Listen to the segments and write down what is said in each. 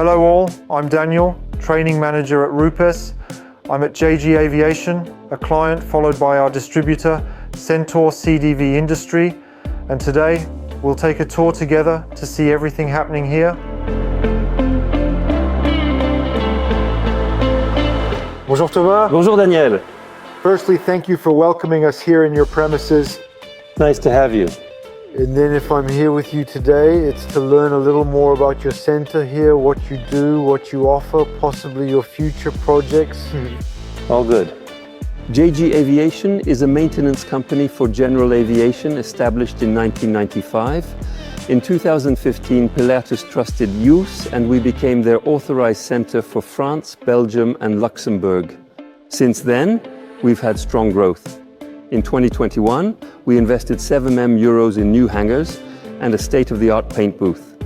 Hello all, I'm Daniel, Training Manager at RUPES. I'm at JG Aviation, a client followed by our distributor, Centaur CDV Industry, and today we'll take a tour together to see everything happening here. Bonjour Thomas. Bonjour Daniel. Firstly, thank you for welcoming us here in your premises. Nice to have you. And then if I'm here with you today, it's to learn a little more about your center here, what you do, what you offer, possibly your future projects. All good. JG Aviation is a maintenance company for general aviation established in 1995. In 2015, Pilatus trusted use and we became their authorized center for France, Belgium and Luxembourg. Since then, we've had strong growth. In 2021, we invested 7 million euros in new hangars and a state-of-the-art paint booth.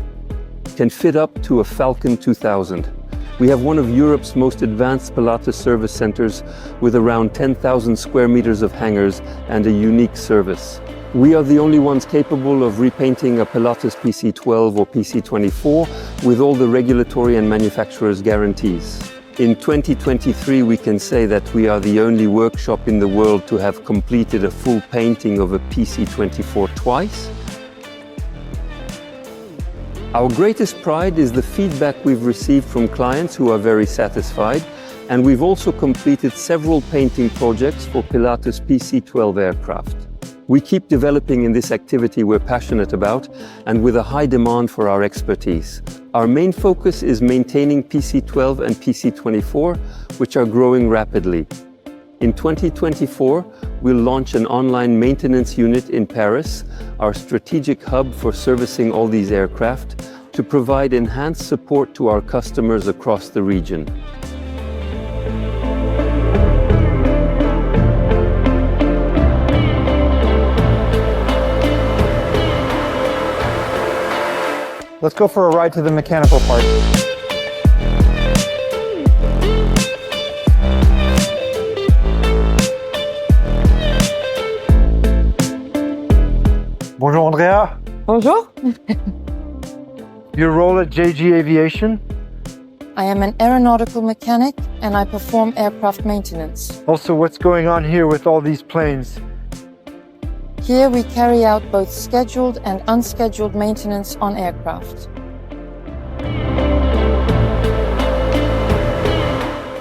Can fit up to a Falcon 2000. We have one of Europe's most advanced Pilatus service centers with around 10,000 square meters of hangars and a unique service. We are the only ones capable of repainting a Pilatus PC-12 or PC-24 with all the regulatory and manufacturer's guarantees. In 2023, we can say that we are the only workshop in the world to have completed a full painting of a PC-24 twice. Our greatest pride is the feedback we've received from clients who are very satisfied, and we've also completed several painting projects for Pilatus PC-12 aircraft. We keep developing in this activity we're passionate about and with a high demand for our expertise. Our main focus is maintaining PC-12 and PC-24, which are growing rapidly. In 2024, we'll launch an online maintenance unit in Paris, our strategic hub for servicing all these aircraft, to provide enhanced support to our customers across the region. Let's go for a ride to the mechanical part. Bonjour Andrea. Bonjour. Your role at JG Aviation? I am an aeronautical mechanic and I perform aircraft maintenance. Also, what's going on here with all these planes? Here we carry out both scheduled and unscheduled maintenance on aircraft.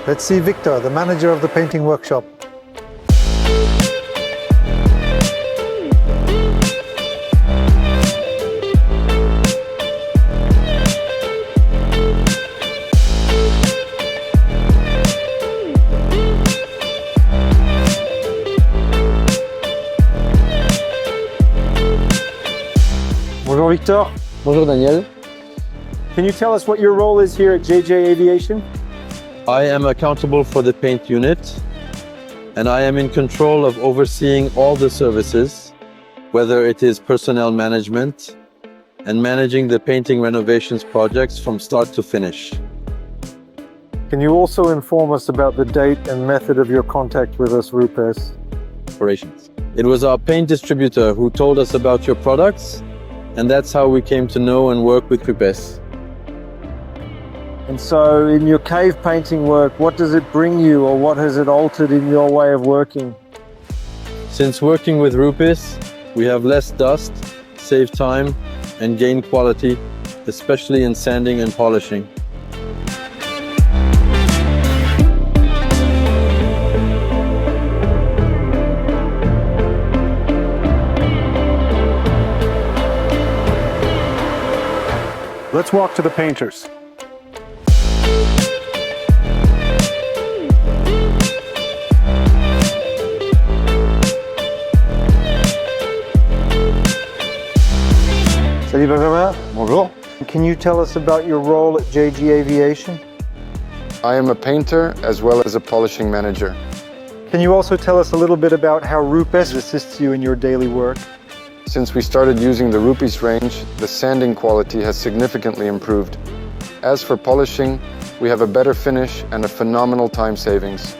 Let's see Victor, the manager of the painting workshop. Bonjour Victor. Bonjour Daniel. Can you tell us what your role is here at JJ Aviation? I am accountable for the paint unit and I am in control of overseeing all the services, whether it is personnel management and managing the painting renovations projects from start to finish. Can you also inform us about the date and method of your contact with us, RUPES? Operations. It was our paint distributor who told us about your products, and that's how we came to know and work with RUPES. And so in your cave painting work, what does it bring you or what has it altered in your way of working? Since working with RUPES, we have less dust, save time, and gain quality, especially in sanding and polishing. Let's walk to the painters. Salut Benjamin. Bonjour. Can you tell us about your role at JG Aviation? I am a painter as well as a polishing manager. Can you also tell us a little bit about how RUPES assists you in your daily work? Since we started using the RUPES range, the sanding quality has significantly improved. As for polishing, we have a better finish and a phenomenal time savings.